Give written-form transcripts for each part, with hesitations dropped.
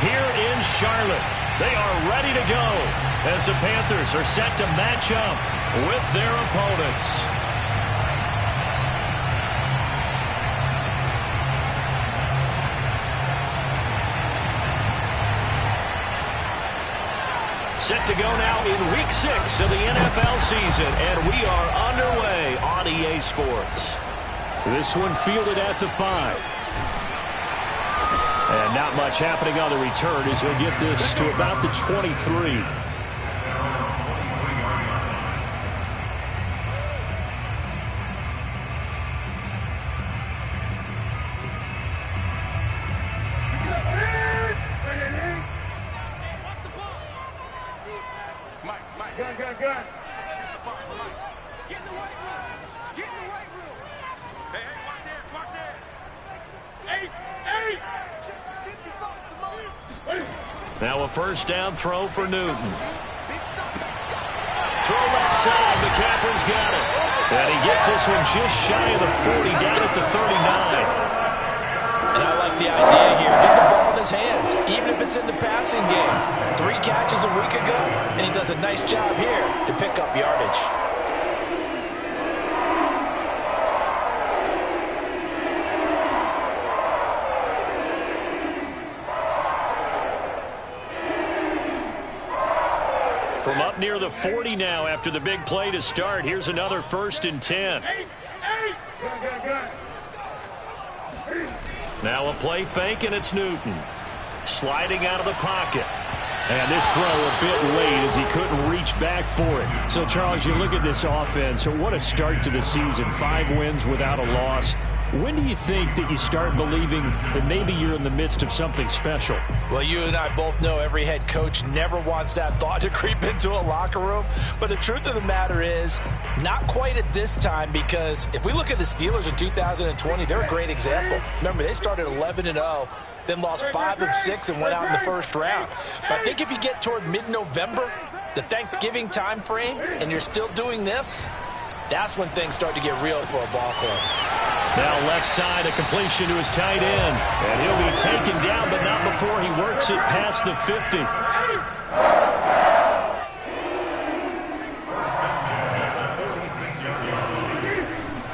here in Charlotte. They are ready to go as the Panthers are set to match up with their opponents. Set to go now in Week 6 of the NFL season, and we are underway on EA Sports. This one fielded at the 5. And not much happening on the return as he'll get this to about the 23. Now a first down throw for Newton. Throw left side. McCaffrey's got it. And he gets this one just shy of the 40, down at the 39. And I like the idea here. Get the ball in his hands, even if it's in the passing game. 3 catches a week ago, and he does a nice job here to pick up yardage. From up near the 40 now after the big play to start. Here's another 1st and 10. Now a play fake, and it's Newton. Sliding out of the pocket. And this throw a bit late as he couldn't reach back for it. So, Charles, you look at this offense. What a start to the season. 5 wins without a loss. When do you think that you start believing that maybe you're in the midst of something special? Well, you and I both know every head coach never wants that thought to creep into a locker room. But the truth of the matter is, not quite at this time, because if we look at the Steelers in 2020, they're a great example. Remember, they started 11-0, then lost 5 of 6 and went out in the first round. But I think if you get toward mid-November, the Thanksgiving time frame, and you're still doing this, that's when things start to get real for a ball club. Now left side, a completion to his tight end. And he'll be taken down, but not before he works it past the 50.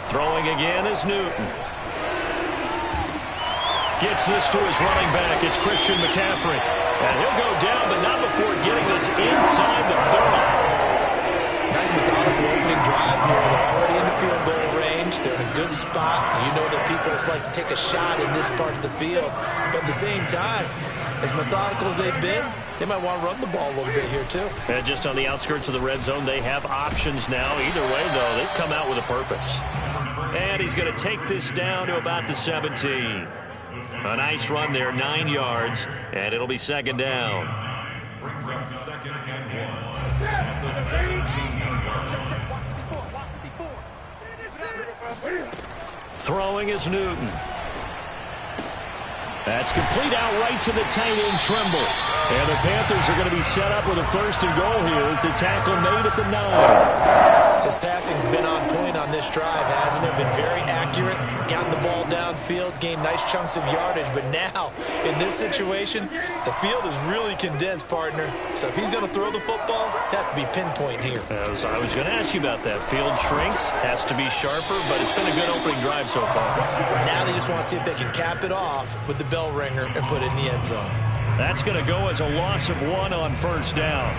Throwing again is Newton. Gets this to his running back. It's Christian McCaffrey. And he'll go down, but not before getting this inside the 30. Nice methodical opening drive here. They're already in the field goal range. They're in a good spot. You know that people just like to take a shot in this part of the field. But at the same time, as methodical as they've been, they might want to run the ball a little bit here too. And just on the outskirts of the red zone, they have options now. Either way, though, they've come out with a purpose. And he's going to take this down to about the 17. A nice run there, 9 yards, and it'll be 2nd down. Brings up 2nd and 1 at the 17-yard line. Throwing is Newton. That's complete out right to the tight end, Tremble. And the Panthers are going to be set up with a 1st and goal here as the tackle made at the 9. His passing's been on point on this drive, hasn't it? Been very accurate, gotten the ball downfield, gained nice chunks of yardage. But now, in this situation, the field is really condensed, partner. So if he's going to throw the football, that has to be pinpoint here. As I was going to ask you about that. Field shrinks, has to be sharper, but it's been a good opening drive so far. Now they just want to see if they can cap it off with the bell ringer and put it in the end zone. That's going to go as a loss of 1 on 1st down.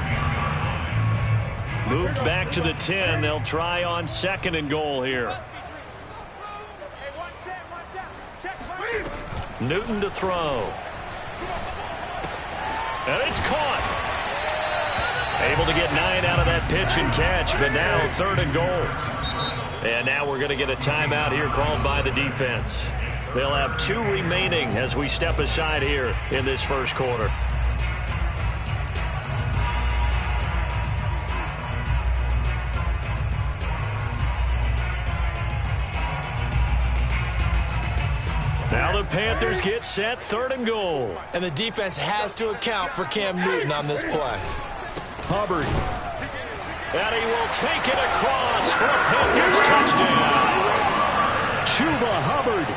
Moved back to the 10. They'll try on 2nd and goal here. Newton to throw. And it's caught. Able to get 9 out of that pitch and catch, but now 3rd and goal. And now we're going to get a timeout here called by the defense. They'll have 2 remaining as we step aside here in this first quarter. Now the Panthers get set, 3rd and goal. And the defense has to account for Cam Newton on this play. Hubbard. And he will take it across for a Panthers touchdown. Chuba Hubbard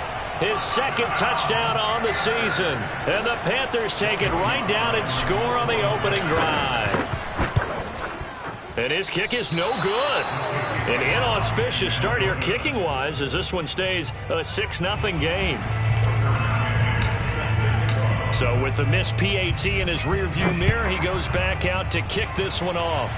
His second touchdown on the season. And the Panthers take it right down and score on the opening drive. And his kick is no good. An inauspicious start here kicking-wise as this one stays a 6-0 game. So with the missed PAT in his rearview mirror, he goes back out to kick this one off.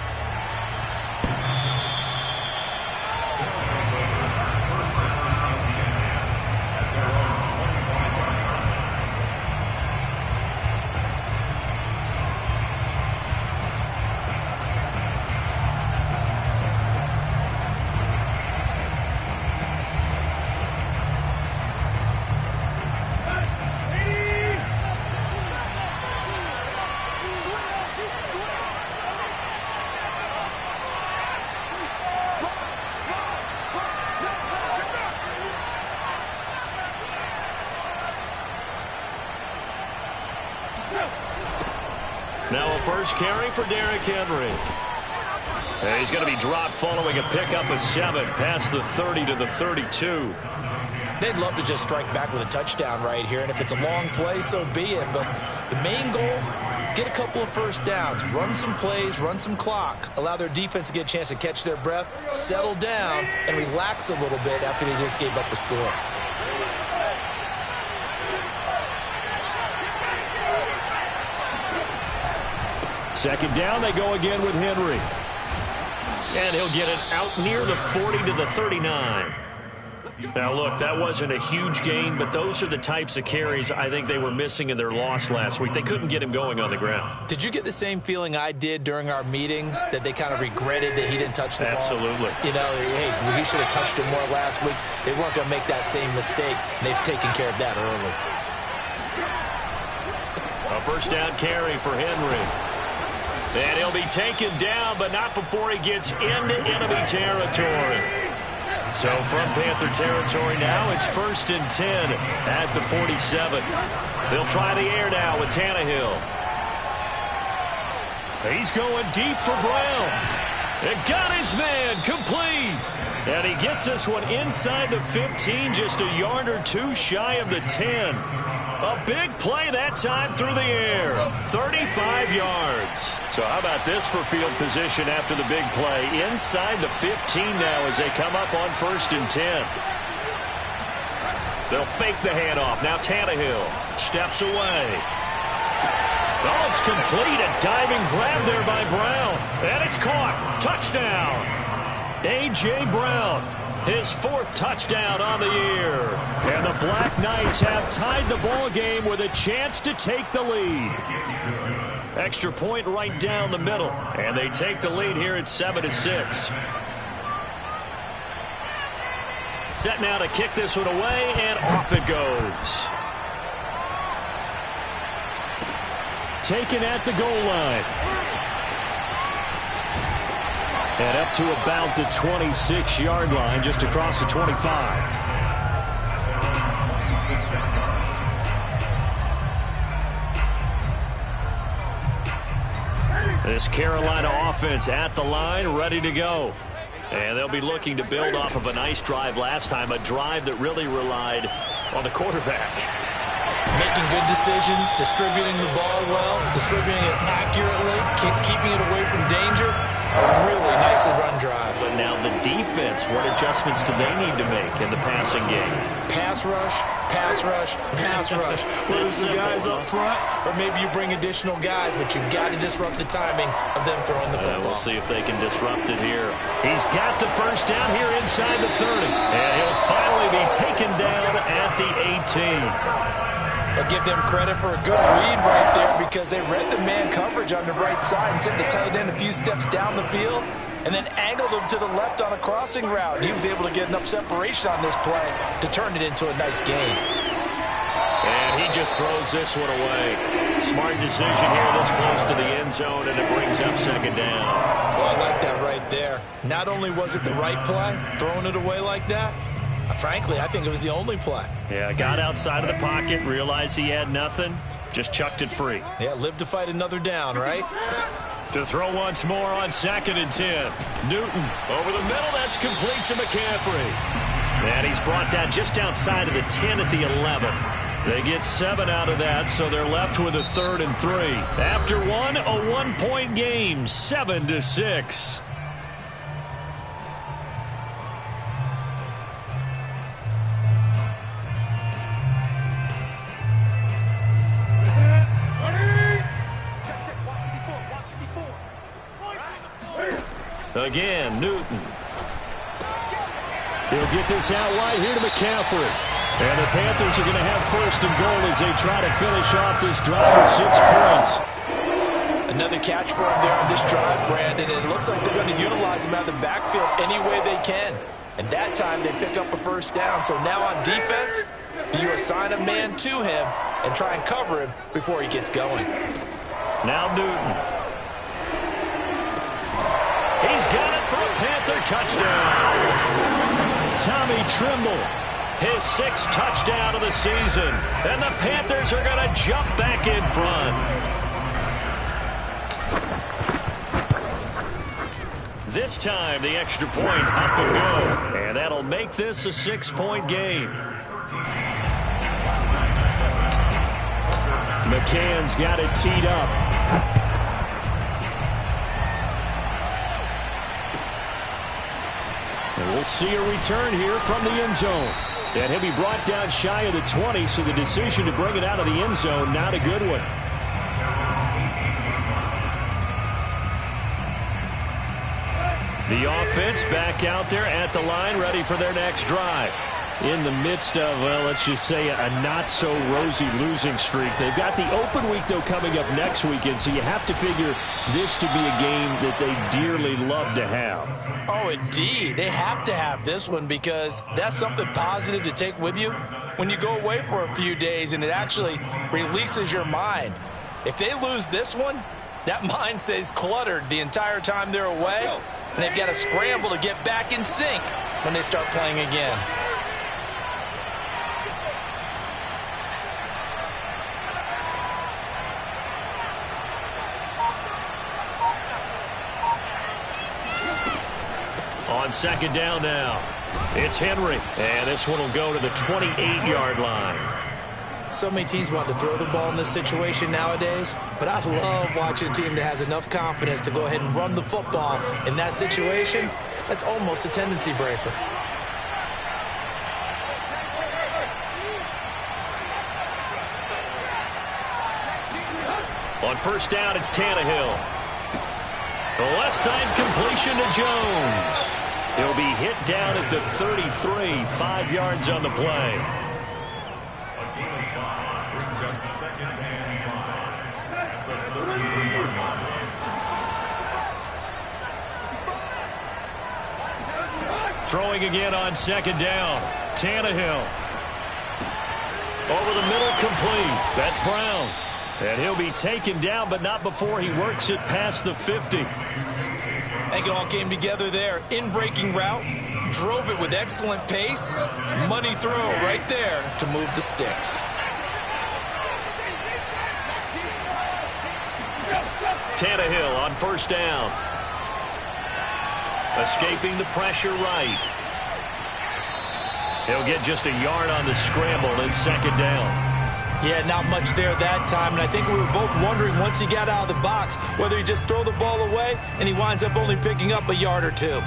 Now a first carry for Derrick Henry. And he's going to be dropped following a pickup of 7 past the 30 to the 32. They'd love to just strike back with a touchdown right here, and if it's a long play, so be it. But the main goal, get a couple of first downs, run some plays, run some clock, allow their defense to get a chance to catch their breath, settle down, and relax a little bit after they just gave up the score. Second down, they go again with Henry. And he'll get it out near the 40 to the 39. Now, look, that wasn't a huge gain, but those are the types of carries I think they were missing in their loss last week. They couldn't get him going on the ground. Did you get the same feeling I did during our meetings, that they kind of regretted that he didn't touch the ball? Absolutely. You know, hey, he should have touched it more last week. They weren't going to make that same mistake, and they've taken care of that early. A first down carry for Henry. And he'll be taken down, but not before he gets into enemy territory. So from Panther territory now, it's 1st and 10 at the 47. They'll try the air now with Tannehill. He's going deep for Brown. And got his man complete. And he gets this one inside the 15, just a yard or two shy of the 10. A big play that time through the air. 35 yards. So how about this for field position after the big play? Inside the 15 now as they come up on 1st and 10. They'll fake the handoff. Now Tannehill steps away. Oh, it's complete. A diving grab there by Brown. And it's caught. Touchdown. A.J. Brown. His 4th touchdown on the year. And the Black Knights have tied the ball game with a chance to take the lead. Extra point right down the middle. And they take the lead here at 7-6. Set now to kick this one away, and off it goes. Taken at the goal line. And up to about the 26-yard line, just across the 25. This Carolina offense at the line, ready to go. And they'll be looking to build off of a nice drive last time, a drive that really relied on the quarterback. Making good decisions, distributing the ball well, distributing it accurately, keeping it away from danger. A really nicely run drive. But now the defense, what adjustments do they need to make in the passing game? Pass rush, pass rush, pass rush. Whether it's the guys up front or maybe you bring additional guys, but you've got to disrupt the timing of them throwing the football. We'll see if they can disrupt it here. He's got the first down here inside the 30. And he'll finally be taken down at the 18. I'll give them credit for a good read right there because they read the man coverage on the right side and sent the tight end a few steps down the field and then angled him to the left on a crossing route. He was able to get enough separation on this play to turn it into a nice gain. And he just throws this one away. Smart decision here this close to the end zone, and it brings up 2nd down. Well, I like that right there. Not only was it the right play, throwing it away like that, frankly, I think it was the only play. Yeah, got outside of the pocket, realized he had nothing, just chucked it free. Yeah, live to fight another down, right? To throw once more on 2nd and 10. Newton over the middle, that's complete to McCaffrey. And he's brought down just outside of the 10 at the 11. They get 7 out of that, so they're left with a 3rd and 3. After one, a 1-point game, 7-6. Again, Newton. He'll get this out wide here to McCaffrey. And the Panthers are going to have 1st and goal as they try to finish off this drive with 6 points. Another catch for him there on this drive, Brandon. And it looks like they're going to utilize him out of the backfield any way they can. And that time they pick up a 1st down. So now on defense, do you assign a man to him and try and cover him before he gets going? Now Newton. He's got it for a Panther touchdown. Tommy Trimble, his 6th touchdown of the season. And the Panthers are going to jump back in front. This time, the extra point up and go. And that'll make this a 6-point game. McCann's got it teed up. And we'll see a return here from the end zone. And he'll be brought down shy of the 20, so the decision to bring it out of the end zone, not a good one. The offense back out there at the line, ready for their next drive. In the midst of, well, let's just say a not-so-rosy losing streak. They've got the open week, though, coming up next weekend, so you have to figure this to be a game that they dearly love to have. Oh, indeed. They have to have this one because that's something positive to take with you when you go away for a few days, and it actually releases your mind. If they lose this one, that mind stays cluttered the entire time they're away, and they've got to scramble to get back in sync when they start playing again. On 2nd down now, it's Henry, and this one will go to the 28-yard line. So many teams want to throw the ball in this situation nowadays, but I love watching a team that has enough confidence to go ahead and run the football in that situation. That's almost a tendency breaker. On 1st down, it's Tannehill. The left side completion to Jones. He'll be hit down at the 33, 5 yards on the play. Throwing again on 2nd down. Tannehill. Over the middle, complete. That's Brown. And he'll be taken down, but not before he works it past the 50. I think it all came together there. In-breaking route, drove it with excellent pace. Money throw right there to move the sticks. Tannehill on 1st down. Escaping the pressure right. He'll get just a yard on the scramble in 2nd down. Yeah, not much there that time, and I think we were both wondering once he got out of the box whether he just throw the ball away, and he winds up only picking up a yard or 2.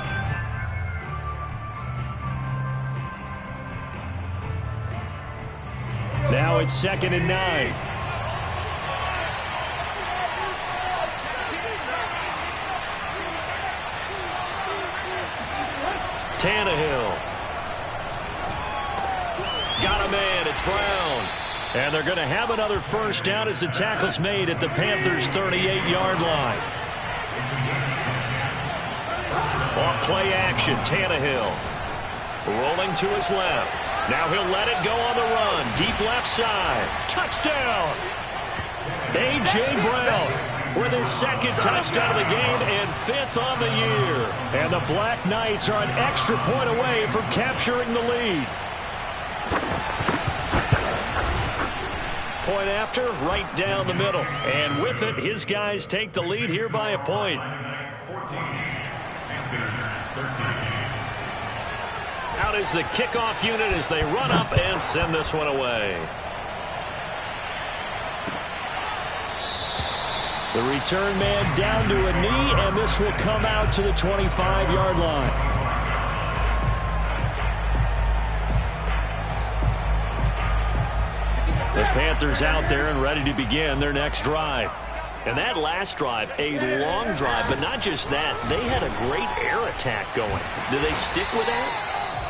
Now it's 2nd and 9. Tannehill. Got a man, it's Brown. And they're going to have another 1st down as the tackle's made at the Panthers' 38-yard line. Off play action, Tannehill. Rolling to his left. Now he'll let it go on the run. Deep left side. Touchdown! A.J. Brown with his 2nd touchdown of the game and 5th on the year. And the Black Knights are an extra point away from capturing the lead. Point after, right down the middle. And with it, his guys take the lead here by a point. Out is the kickoff unit as they run up and send this one away. The return man down to a knee, and this will come out to the 25-yard line. The Panthers out there and ready to begin their next drive. And that last drive, a long drive, but not just that. They had a great air attack going. Do they stick with that?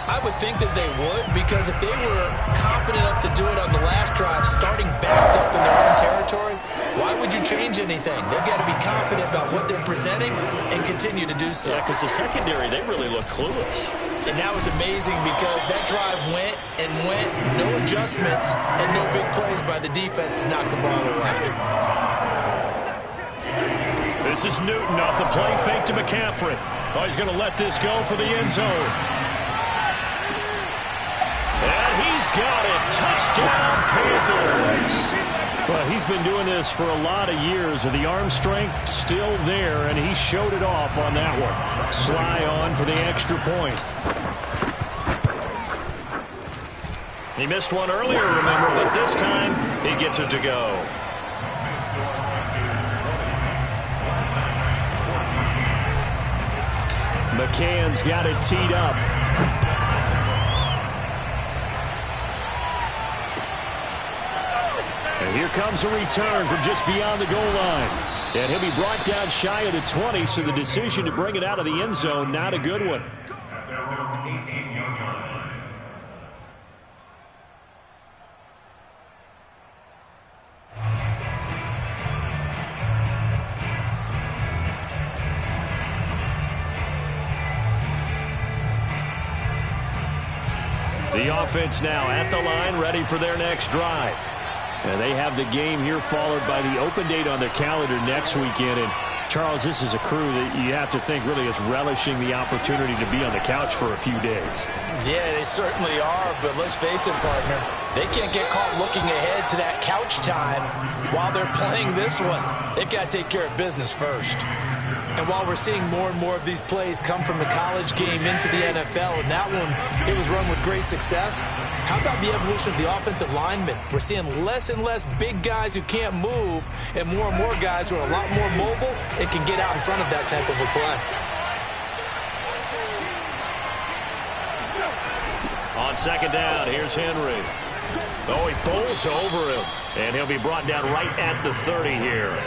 I would think that they would, because if they were confident enough to do it on the last drive, starting backed up in their own territory, why would you change anything? They've got to be confident about what they're presenting and continue to do so. Yeah, because the secondary, they really look clueless. And that was amazing because that drive went and went, no adjustments and no big plays by the defense to knock the ball away. This is Newton off the play fake to McCaffrey. Oh, he's going to let this go for the end zone. And he's got it. Touchdown, Panthers. Well, he's been doing this for a lot of years, and the arm strength still there, and he showed it off on that one. Sly on for the extra point. He missed one earlier, remember, but this time he gets it to go. McCann's got it teed up. And here comes a return from just beyond the goal line. And he'll be brought down shy of the 20, so the decision to bring it out of the end zone, not a good one. The offense now at the line, ready for their next drive. And they have the game here followed by the open date on their calendar next weekend. And, Charles, this is a crew that you have to think really is relishing the opportunity to be on the couch for a few days. Yeah, they certainly are, but let's face it, partner. They can't get caught looking ahead to that couch time while they're playing this one. They've got to take care of business first. And while we're seeing more and more of these plays come from the college game into the NFL, and that one, it was run with great success, how about the evolution of the offensive linemen? We're seeing less and less big guys who can't move and more guys who are a lot more mobile and can get out in front of that type of a play. On second down, here's Henry. Oh, he bowls over him, and he'll be brought down right at the 30 here.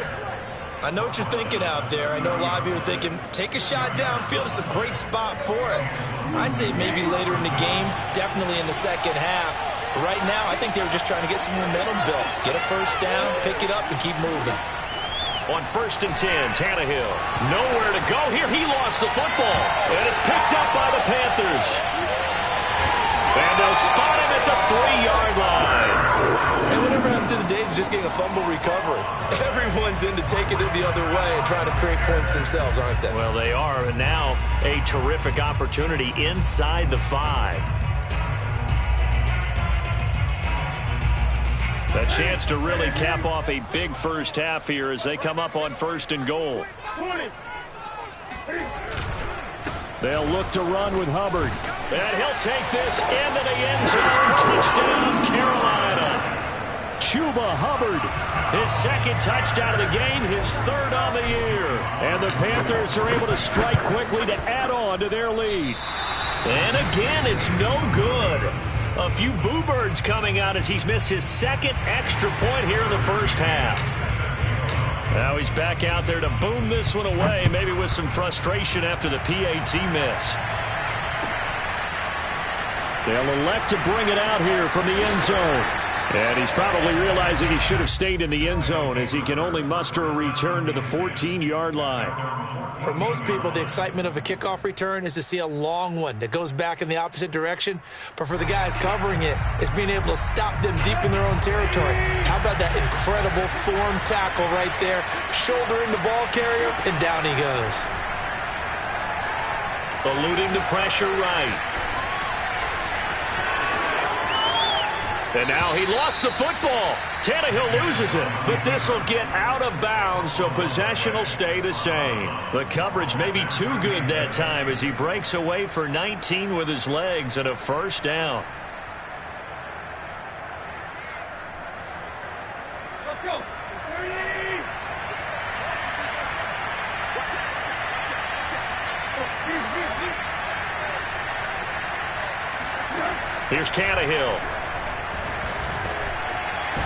I know what you're thinking out there. I know a lot of you are thinking, take a shot downfield. It's a great spot for it. I'd say maybe later in the game, definitely in the second half. But right now, I think they were just trying to get some momentum built. Get a first down, pick it up, and keep moving. On 1st and 10, Tannehill. Nowhere to go here. He lost the football, and it's picked up by the Panthers. And they'll spot him at the 3-yard line. And whatever happened to the days of just getting a fumble recovery? Everyone's into taking it the other way and trying to create points themselves, aren't they? Well, they are. And now a terrific opportunity inside the 5. A chance to really cap off a big first half here as they come up on 1st and goal. They'll look to run with Hubbard. And he'll take this into the end zone. Touchdown, Carolina. Chuba Hubbard, his 2nd touchdown of the game, his 3rd on the year. And the Panthers are able to strike quickly to add on to their lead. And again, it's no good. A few boo birds coming out as he's missed his 2nd extra point here in the first half. Now he's back out there to boom this one away, maybe with some frustration after the PAT miss. They'll elect to bring it out here from the end zone. And he's probably realizing he should have stayed in the end zone as he can only muster a return to the 14-yard line. For most people, the excitement of a kickoff return is to see a long one that goes back in the opposite direction. But for the guys covering it, it's being able to stop them deep in their own territory. How about that incredible form tackle right there? Shouldering the ball carrier, and down he goes. Eluding the pressure right. And now he lost the football. Tannehill loses it, but this will get out of bounds, so possession will stay the same. The coverage may be too good that time as he breaks away for 19 with his legs and a first down. Let's go. Here's Tannehill.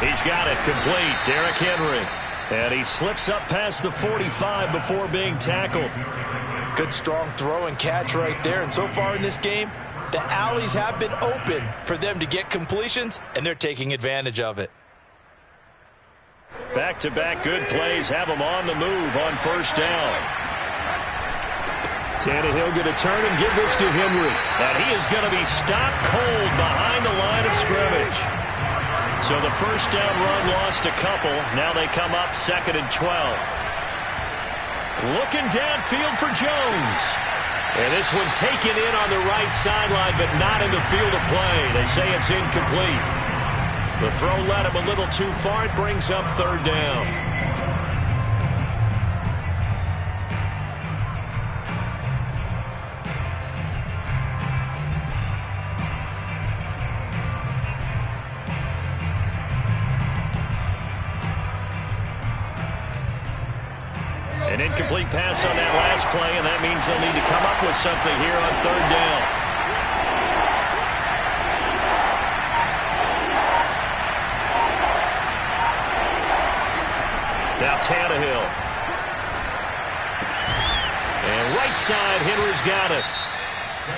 He's got it complete. Derrick Henry. And he slips up past the 45 before being tackled. Good strong throw and catch right there. And so far in this game, the alleys have been open for them to get completions, and they're taking advantage of it. Back-to-back good plays have him on the move on first down. Tannehill going to turn and give this to Henry. And he is going to be stopped cold behind the line of scrimmage. So the first down run lost a couple. Now they come up 2nd and 12. Looking downfield for Jones. And this one taken in on the right sideline, but not in the field of play. They say it's incomplete. The throw led him a little too far. It brings up 3rd down. An incomplete pass on that last play, and that means they'll need to come up with something here on 3rd down. Now Tannehill. And right side, Henry's got it.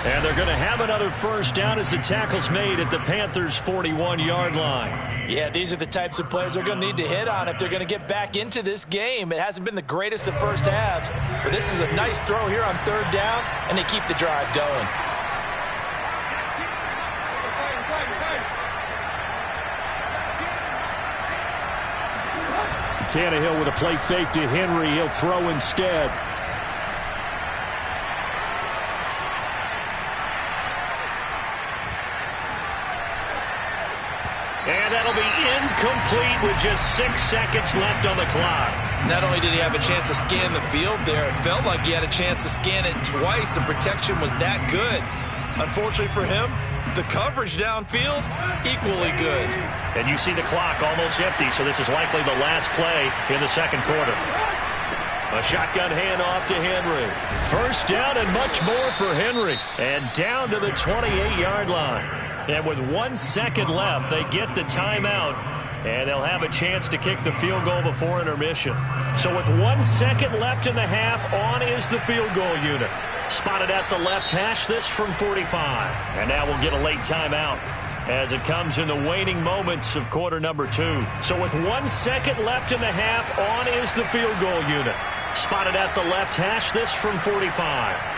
And they're going to have another first down as the tackle's made at the Panthers' 41-yard line. Yeah, these are the types of plays they're going to need to hit on if they're going to get back into this game. It hasn't been the greatest of first halves, but this is a nice throw here on 3rd down, and they keep the drive going. Tannehill with a play fake to Henry. He'll throw instead. And that'll be incomplete with just 6 seconds left on the clock. Not only did he have a chance to scan the field there, it felt like he had a chance to scan it twice. The protection was that good. Unfortunately for him, the coverage downfield, equally good. And you see the clock almost empty, so this is likely the last play in the 2nd quarter. A shotgun handoff to Henry. First down and much more for Henry. And down to the 28-yard line. And with 1 second left, they get the timeout, and they'll have a chance to kick the field goal before intermission. So with 1 second left in the half, on is the field goal unit. Spotted at the left hash, this from 45. And now we'll get a late timeout as it comes in the waning moments of quarter number 2. So with 1 second left in the half, on is the field goal unit. Spotted at the left hash, this from 45.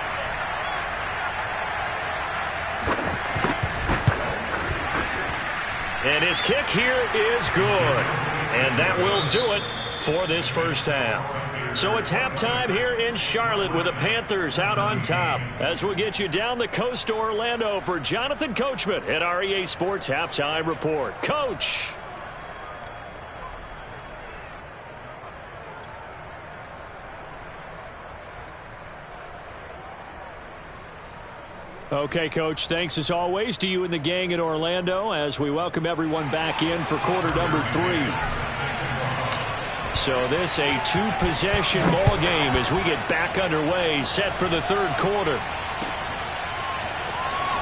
And his kick here is good. And that will do it for this first half. So it's halftime here in Charlotte with the Panthers out on top. As we'll get you down the coast to Orlando for Jonathan Coachman at our EA Sports Halftime Report. Coach. Okay, Coach, thanks as always to you and the gang in Orlando as we welcome everyone back in for quarter number 3. So this a 2-possession ball game as we get back underway, set for the 3rd quarter.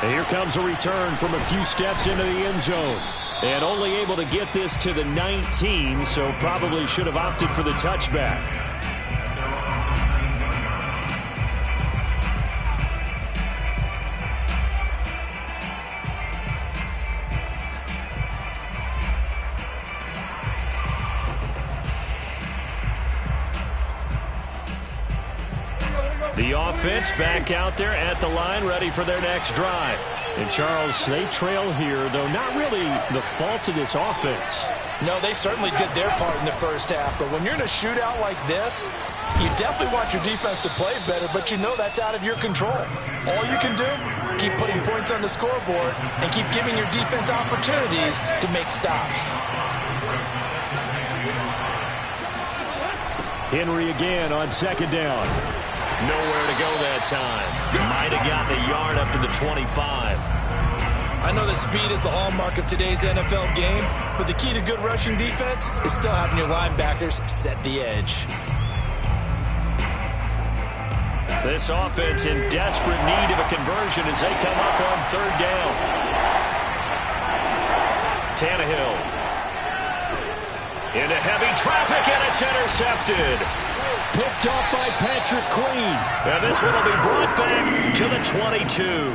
And here comes a return from a few steps into the end zone. And only able to get this to the 19, so probably should have opted for the touchback. The offense back out there at the line, ready for their next drive. And, Charles, they trail here, though not really the fault of this offense. No, they certainly did their part in the first half. But when you're in a shootout like this, you definitely want your defense to play better, but you know that's out of your control. All you can do, keep putting points on the scoreboard and keep giving your defense opportunities to make stops. Henry again on second down. Nowhere to go that time. Might have gotten a yard up to the 25. I know that speed is the hallmark of today's NFL game, but the key to good rushing defense is still having your linebackers set the edge. This offense in desperate need of a conversion as they come up on third down. Tannehill into heavy traffic, and it's intercepted. Picked off by Patrick Queen. And this one will be brought back to the 22.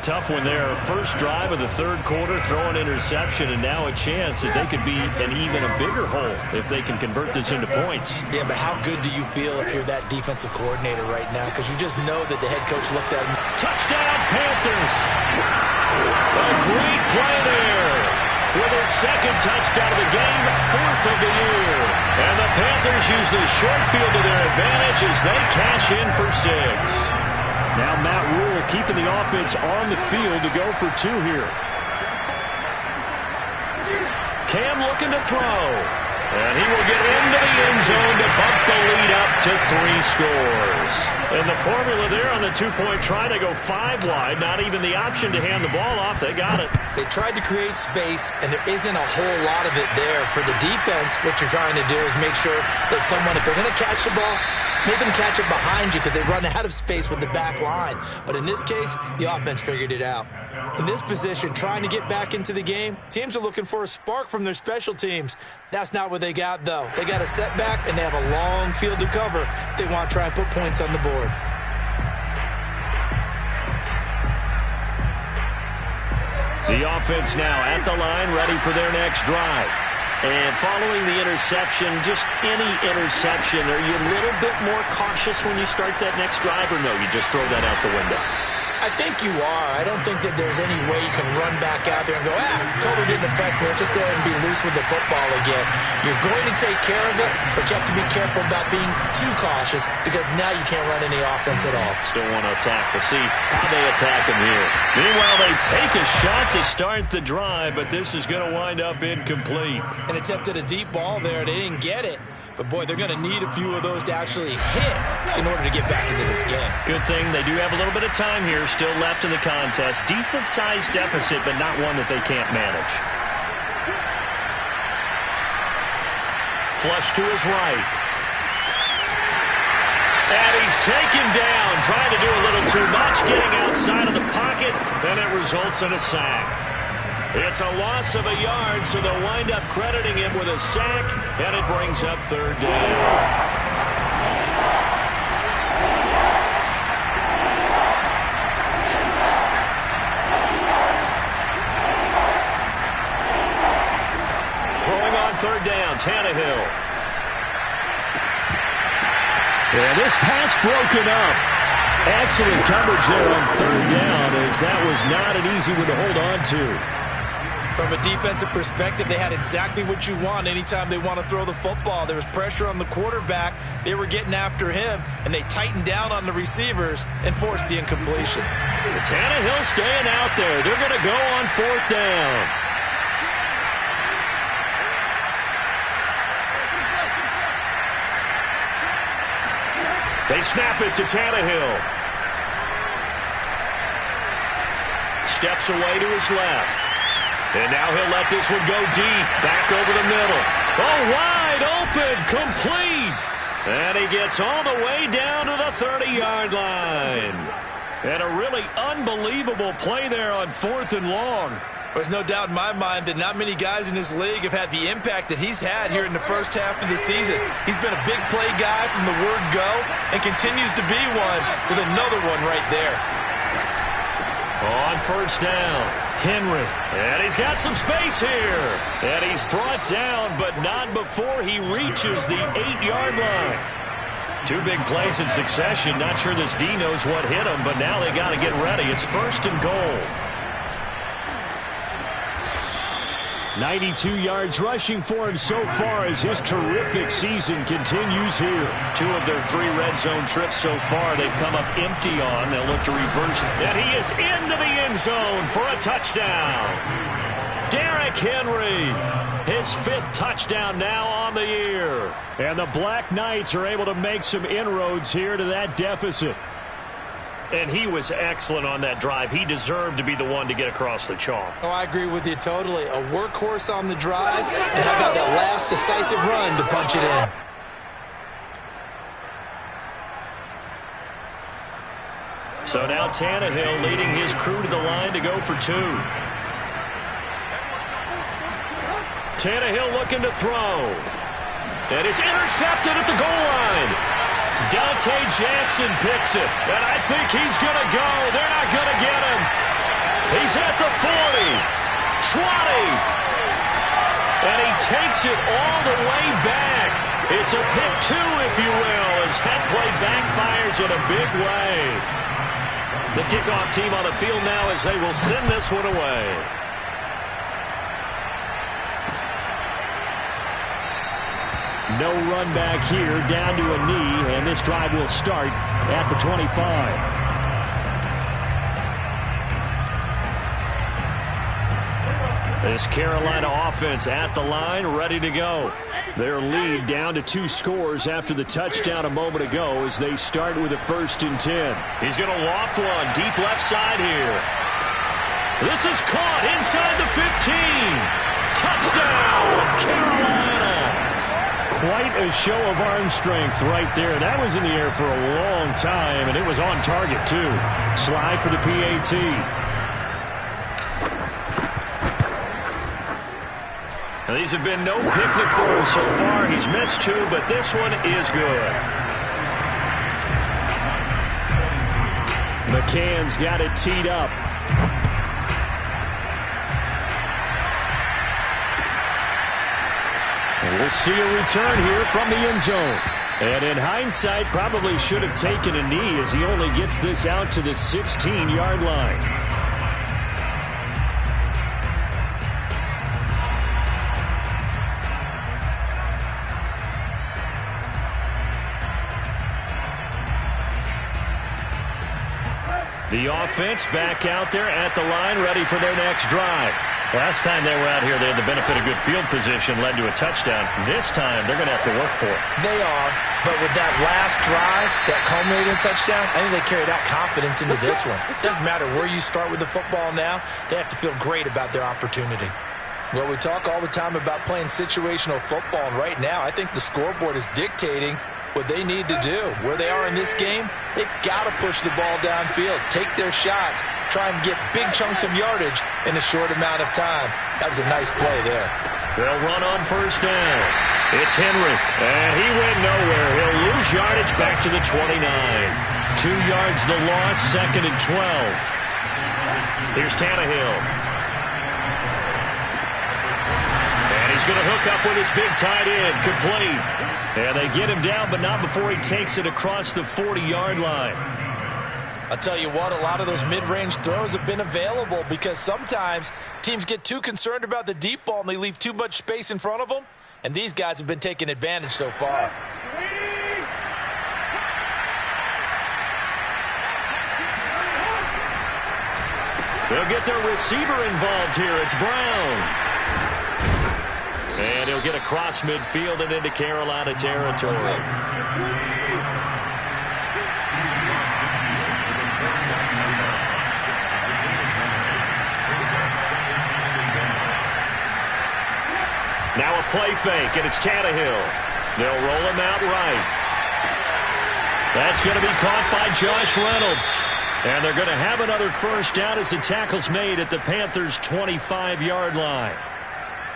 Tough one there. First drive of the third quarter, throw an interception, and now a chance that they could be an even a bigger hole if they can convert this into points. Yeah, but how good do you feel if you're that defensive coordinator right now? Because you just know that the head coach looked at him. Touchdown, Panthers. A great play there. With his second touchdown of the game, fourth of the year. And the Panthers use the short field to their advantage as they cash in for 6. Now Matt Rule keeping the offense on the field to go for 2 here. Cam looking to throw. And he will get into the end zone to bump the lead up to 3 scores. And the formula there on the 2-point try to go 5 wide. Not even the option to hand the ball off. They got it. They tried to create space, and there isn't a whole lot of it there. For the defense, what you're trying to do is make sure that if they're going to catch the ball, make them catch it behind you because they run out of space with the back line. But in this case, the offense figured it out. In this position, trying to get back into the game, teams are looking for a spark from their special teams. That's not what they got, though. They got a setback, and they have a long field to cover if they want to try and put points on the board. The offense now at the line, ready for their next drive. And following the interception, just any interception, are you a little bit more cautious when you start that next drive, or no, you just throw that out the window? I think you are. I don't think that there's any way you can run back out there and go, totally didn't affect me. Let's just go ahead and be loose with the football again. You're going to take care of it, but you have to be careful about being too cautious because now you can't run any offense at all. Still want to attack. We'll see how they attack him here. Meanwhile, they take a shot to start the drive, but this is going to wind up incomplete. An attempt at a deep ball there. They didn't get it. But, boy, they're going to need a few of those to actually hit in order to get back into this game. Good thing they do have a little bit of time here still left in the contest. Decent-sized deficit, but not one that they can't manage. Flush to his right. And he's taken down, trying to do a little too much, getting outside of the pocket, and it results in a sack. It's a loss of a yard, so they'll wind up crediting him with a sack, and it brings up third down. Throwing on third down, Tannehill. And this pass broken up. Excellent coverage there on third down, as that was not an easy one to hold on to. From a defensive perspective, they had exactly what you want anytime they want to throw the football. There was pressure on the quarterback. They were getting after him, and they tightened down on the receivers and forced the incompletion. Tannehill staying out there. They're going to go on fourth down. They snap it to Tannehill. Steps away to his left. And now he'll let this one go deep. Back over the middle. Oh, wide open. Complete. And he gets all the way down to the 30-yard line. And a really unbelievable play there on fourth and long. There's no doubt in my mind that not many guys in this league have had the impact that he's had here in the first half of the season. He's been a big play guy from the word go and continues to be one with another one right there. On first down, Henry. And he's got some space here. And he's brought down, but not before he reaches the 8-yard line. 2 big plays in succession. Not sure this D knows what hit him, but now they got to get ready. It's first and goal. 92 yards rushing for him so far as his terrific season continues here. 2 of their 3 red zone trips so far they've come up empty on. They'll look to reverse it. And he is into the end zone for a touchdown. Derrick Henry, his 5th touchdown now on the year. And the Black Knights are able to make some inroads here to that deficit. And he was excellent on that drive. He deserved to be the one to get across the chalk. Oh, I agree with you totally. A workhorse on the drive, and how about that last decisive run to punch it in? So now Tannehill leading his crew to the line to go for 2. Tannehill looking to throw. And it's intercepted at the goal line. Dante Jackson picks it. And I think he's going to go. They're not going to get him. He's at the 40. 20. And he takes it all the way back. It's a pick 2, if you will, as that play backfires in a big way. The kickoff team on the field now as they will send this one away. No run back here, down to a knee, and this drive will start at the 25. This Carolina offense at the line, ready to go. Their lead down to 2 scores after the touchdown a moment ago as they start with a 1st and 10. He's going to loft one deep left side here. This is caught inside the 15. Touchdown, Carolina. Quite a show of arm strength right there. That was in the air for a long time, and it was on target, too. Slide for the PAT. Now, these have been no picnic for him so far. He's missed 2, but this one is good. McCann's got it teed up. And we'll see a return here from the end zone. And in hindsight, probably should have taken a knee as he only gets this out to the 16-yard line. The offense back out there at the line, ready for their next drive. Last time they were out here, they had the benefit of good field position, led to a touchdown. This time, they're going to have to work for it. They are, but with that last drive, that culminating touchdown, I think they carried out confidence into this one. It doesn't matter where you start with the football now. They have to feel great about their opportunity. Well, we talk all the time about playing situational football, and right now, I think the scoreboard is dictating what they need to do. Where they are in this game, they've got to push the ball downfield, take their shots, try and get big chunks of yardage in a short amount of time. That was a nice play there. They'll run on 1st down. It's Henry, and he went nowhere. He'll lose yardage back to the 29. 2 yards the loss, 2nd and 12. Here's Tannehill. And he's going to hook up with his big tight end, complete. And they get him down, but not before he takes it across the 40-yard line. I'll tell you what, a lot of those mid-range throws have been available because sometimes teams get too concerned about the deep ball and they leave too much space in front of them. And these guys have been taking advantage so far. They'll get their receiver involved here. It's Brown. And he'll get across midfield and into Carolina territory. Now a play fake, and it's Tannehill. They'll roll him out right. That's going to be caught by Josh Reynolds. And they're going to have another 1st down as the tackle's made at the Panthers' 25-yard line.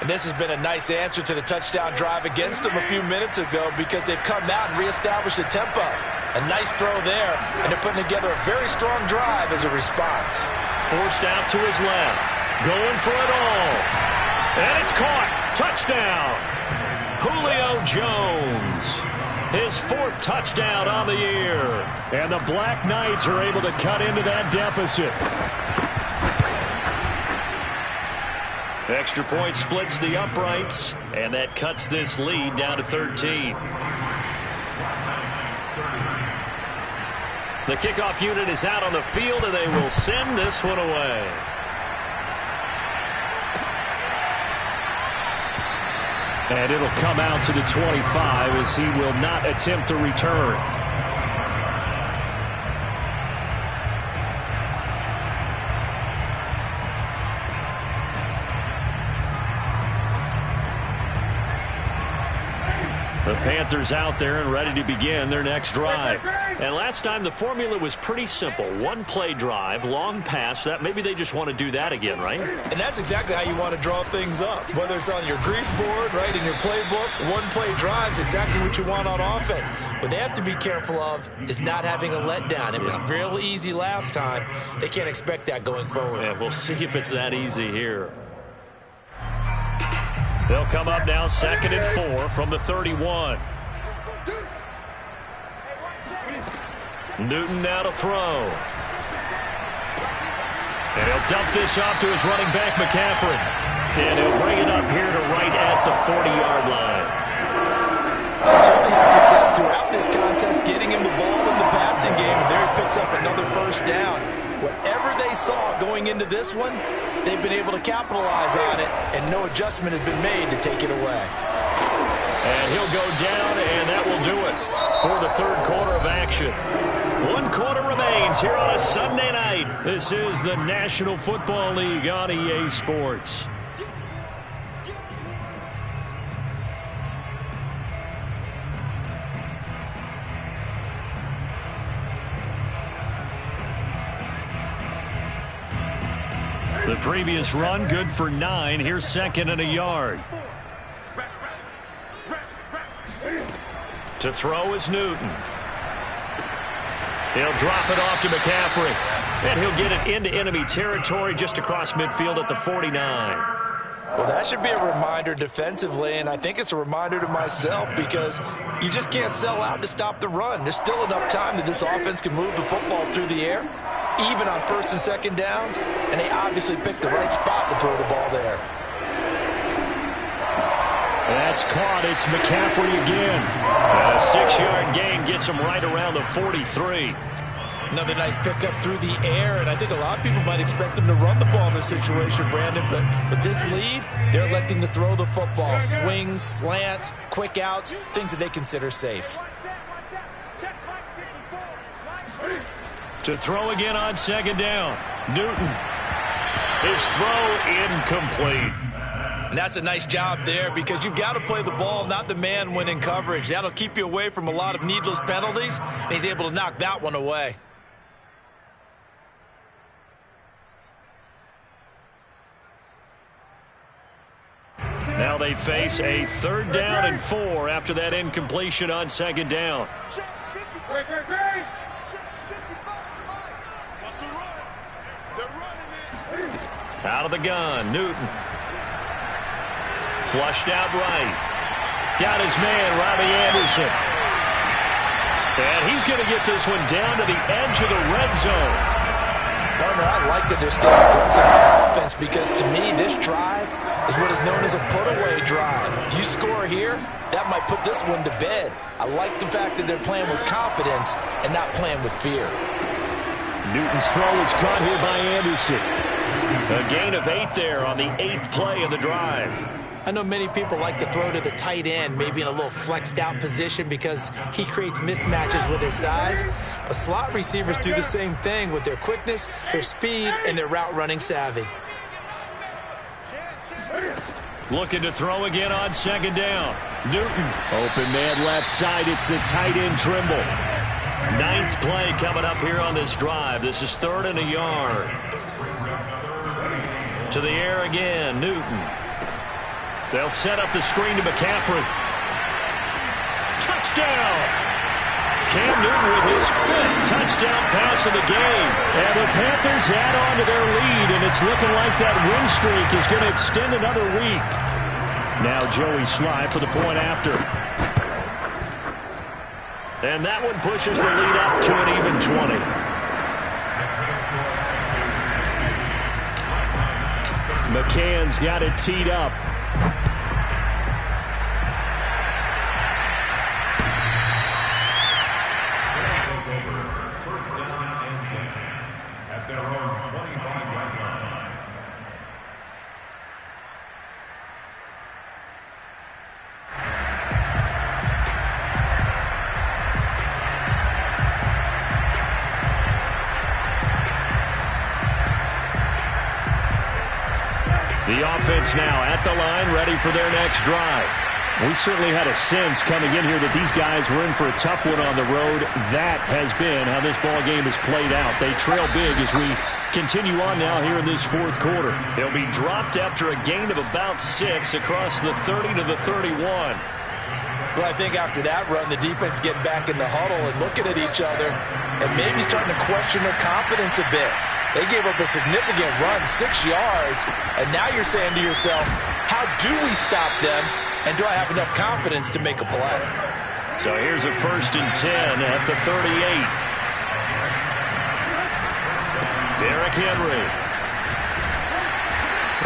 And this has been a nice answer to the touchdown drive against them a few minutes ago because they've come out and reestablished the tempo. A nice throw there, and they're putting together a very strong drive as a response. Forced out to his left. Going for it all. And it's caught. Touchdown. Julio Jones. His 4th touchdown on the year. And the Black Knights are able to cut into that deficit. Extra point splits the uprights, and that cuts this lead down to 13. The kickoff unit is out on the field, and they will send this one away. And it'll come out to the 25 as he will not attempt to return. The Panthers out there and ready to begin their next drive. And last time the formula was pretty simple. One play drive, long pass. That maybe they just want to do that again, right? And that's exactly how you want to draw things up. Whether it's on your grease board, right, in your playbook, one play drive is exactly what you want on offense. What they have to be careful of is not having a letdown. It was real easy last time. They can't expect that going forward. Yeah, we'll see if it's that easy here. They'll come up now 2nd and 4 from the 31. Newton now to throw. And he'll dump this off to his running back, McCaffrey. And he'll bring it up here to right at the 40-yard line. Well, certainly had success throughout this contest, getting him the ball in the passing game, and there he picks up another first down. Whatever they saw going into this one, they've been able to capitalize on it, and no adjustment has been made to take it away. And he'll go down, and that will do it for the third quarter of action. 1 quarter remains here on a Sunday night. This is the National Football League on EA Sports. The previous run, good for 9. Here's 2nd and a yard. To throw is Newton. He'll drop it off to McCaffrey. And he'll get it into enemy territory just across midfield at the 49. Well, that should be a reminder defensively, and I think it's a reminder to myself because you just can't sell out to stop the run. There's still enough time that this offense can move the football through the air, even on 1st and 2nd downs, and they obviously picked the right spot to throw the ball there. That's caught. It's McCaffrey again. A 6-yard gain gets him right around the 43. Another nice pickup through the air, and I think a lot of people might expect them to run the ball in this situation, Brandon, but with this lead, they're electing to throw the football. Swings, slants, quick outs, things that they consider safe. To throw again on 2nd down. Newton. His throw incomplete. And that's a nice job there because you've got to play the ball, not the man when in coverage. That'll keep you away from a lot of needless penalties, and he's able to knock that one away. Now they face a 3rd down and 4 after that incompletion on 2nd down. Out of the gun, Newton. Flushed out right. Got his man, Robbie Anderson. And he's going to get this one down to the edge of the red zone. Partner, I like that they're staying aggressive on offense because to me, this drive is what is known as a put-away drive. You score here, that might put this one to bed. I like the fact that they're playing with confidence and not playing with fear. Newton's throw is caught here by Anderson. A gain of 8 there on the 8th play of the drive. I know many people like to throw to the tight end, maybe in a little flexed out position because he creates mismatches with his size. But slot receivers do the same thing with their quickness, their speed, and their route running savvy. Looking to throw again on 2nd down. Newton. Open man left side. It's the tight end Trimble. 9th play coming up here on this drive. This is 3rd and a yard. To the air again, Newton. They'll set up the screen to McCaffrey. Touchdown! Cam Newton with his 5th touchdown pass of the game. And the Panthers add on to their lead, and it's looking like that win streak is going to extend another week. Now Joey Sly for the point after. And that one pushes the lead up to an even 20. McCann's got it teed up. First down and 10 at their own 25-yard line. The offense now at the line, ready for their next drive. We certainly had a sense coming in here that these guys were in for a tough one on the road. That has been how this ball game has played out. They trail big as we continue on now here in this fourth quarter. They'll be dropped after a gain of about 6 across the 30 to the 31. Well, I think after that run, the defense getting back in the huddle and looking at each other and maybe starting to question their confidence a bit. They gave up a significant run, 6 yards, and now you're saying to yourself, how do we stop them? And do I have enough confidence to make a play? So here's a 1st and 10 at the 38. Derrick Henry.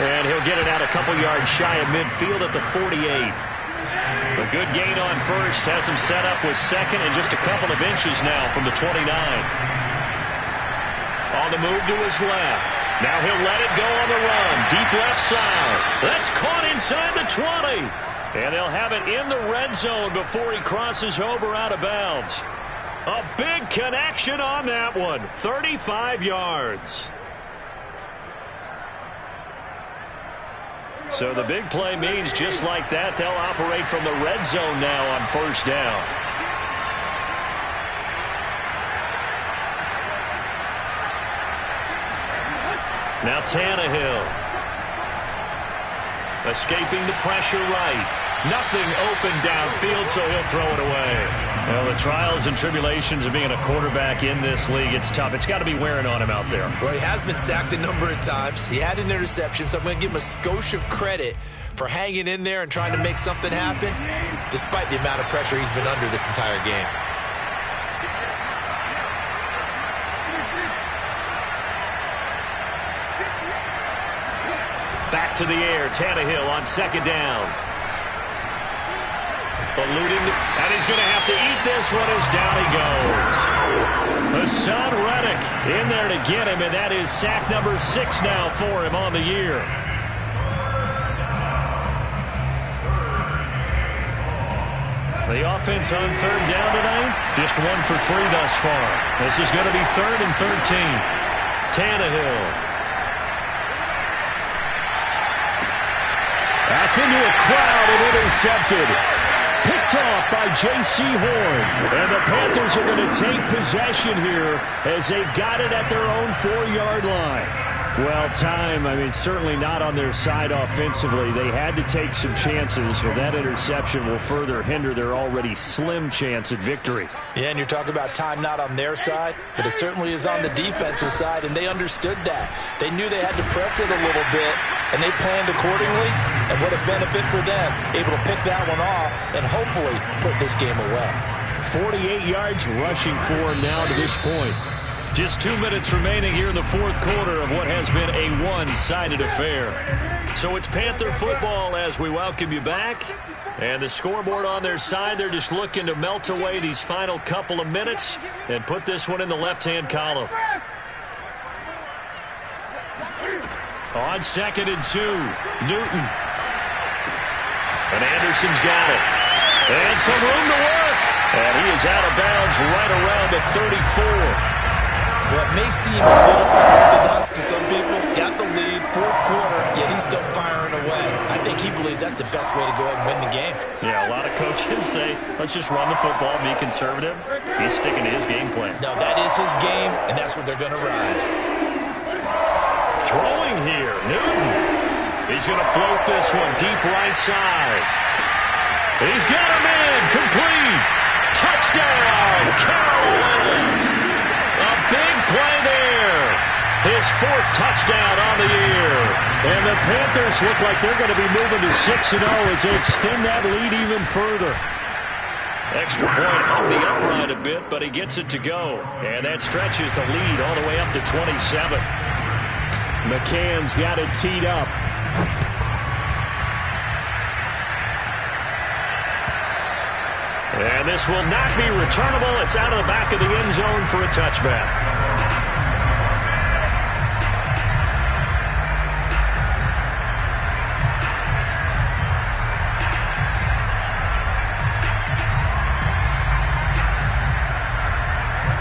And he'll get it out a couple yards shy of midfield at the 48. A good gain on first has him set up with second and just a couple of inches now from the 29. On the move to his left. Now he'll let it go on the run. Deep left side. That's caught inside the 20. And they'll have it in the red zone before he crosses over out of bounds. A big connection on that one. 35 yards. So the big play means just like that, they'll operate from the red zone now on 1st down. Now Tannehill. Escaping the pressure right. Nothing open downfield, so he'll throw it away. Well, the trials and tribulations of being a quarterback in this league, it's tough. It's got to be wearing on him out there. Well, he has been sacked a number of times. He had an interception, so I'm going to give him a skosh of credit for hanging in there and trying to make something happen, despite the amount of pressure he's been under this entire game. Back to the air, Tannehill on 2nd down. Eluding, and he's going to have to eat this one as down he goes. Hassan Reddick in there to get him, and that is sack number 6 now for him on the year. The offense on 3rd down tonight, just 1 for 3 thus far. This is going to be 3rd and 13. Tannehill. That's into a crowd and intercepted. Picked off by J.C. Horn. And the Panthers are going to take possession here as they've got it at their own 4-yard line. Well, time, I mean, certainly not on their side offensively. They had to take some chances, but that interception will further hinder their already slim chance at victory. Yeah, and you're talking about time not on their side, but it certainly is on the defensive side, and they understood that. They knew they had to press it a little bit, and they planned accordingly, and what a benefit for them, able to pick that one off and hopefully put this game away. 48 yards rushing for him now to this point. Just 2 minutes remaining here in the fourth quarter of what has been a one-sided affair. So it's Panther football as we welcome you back. And the scoreboard on their side, they're just looking to melt away these final couple of minutes and put this one in the left-hand column. On 2nd and 2, Newton. And Anderson's got it. And some room to work. And he is out of bounds right around the 34. Well, it may seem a little unorthodox to some people. Got the lead, fourth quarter, yet he's still firing away. I think he believes that's the best way to go ahead and win the game. Yeah, a lot of coaches say, let's just run the football, be conservative. He's sticking to his game plan. No, that is his game, and that's what they're going to ride. Throwing here, Newton. He's going to float this one deep right side. He's got him in, complete. Touchdown, Carolina. A big play there. His 4th touchdown on the year. And the Panthers look like they're going to be moving to 6-0 as they extend that lead even further. Extra point hung the upright a bit, but he gets it to go. And that stretches the lead all the way up to 27. McCann's got it teed up. And this will not be returnable. It's out of the back of the end zone for a touchback.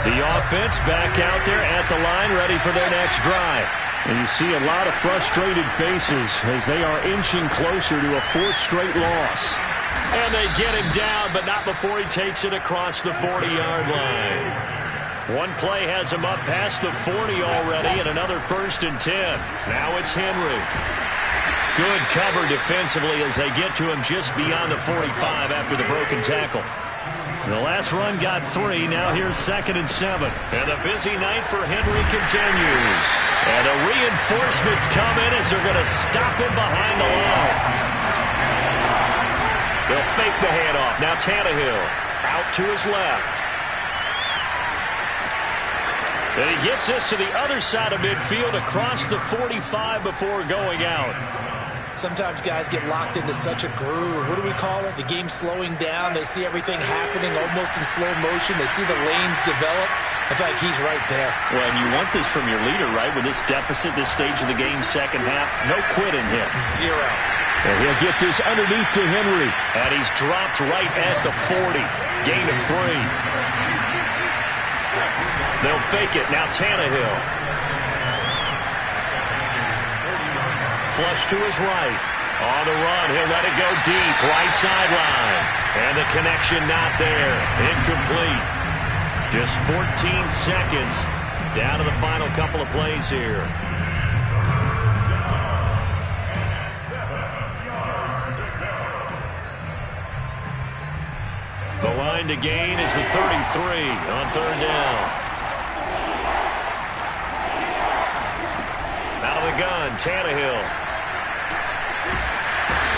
The offense back out there at the line, ready for their next drive. And you see a lot of frustrated faces as they are inching closer to a 4th straight loss. And they get him down, but not before he takes it across the 40-yard line. One play has him up past the 40 already, and another 1st and 10. Now it's Henry. Good cover defensively as they get to him just beyond the 45 after the broken tackle. The last run got 3. Now here's 2nd and 7. And a busy night for Henry continues. And the reinforcements come in as they're going to stop him behind the line. They'll fake the handoff. Now Tannehill out to his left. And he gets this to the other side of midfield across the 45 before going out. Sometimes guys get locked into such a groove. What do we call it? The game slowing down. They see everything happening almost in slow motion. They see the lanes develop. I feel like he's right there. Well, and you want this from your leader, right? With this deficit, this stage of the game, second half, no quitting him. 0. And he'll get this underneath to Henry. And he's dropped right at the 40. Gain of 3. They'll fake it. Now Tannehill. Flush to his right. On the run, he'll let it go deep. Right sideline. And the connection not there. Incomplete. Just 14 seconds down to the final couple of plays here. The line to gain is the 33 on 3rd down. Out of the gun, Tannehill.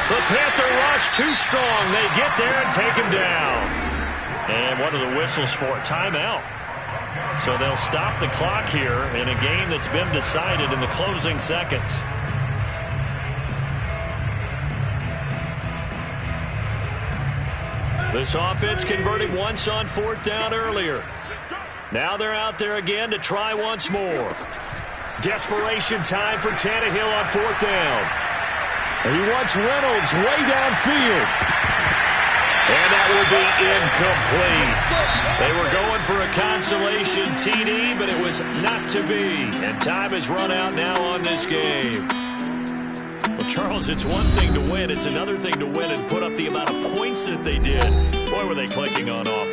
The Panther rush too strong. They get there and take him down. And what are the whistles for? Timeout. So they'll stop the clock here in a game that's been decided in the closing seconds. This offense converted once on 4th down earlier. Now they're out there again to try once more. Desperation time for Tannehill on 4th down. And he wants Reynolds way downfield. And that will be incomplete. They were going for a consolation TD, but it was not to be. And time has run out now on this game. Well, Charles, it's one thing to win. It's another thing to win and put up the amount of points that they did. Boy, were they clicking on offense.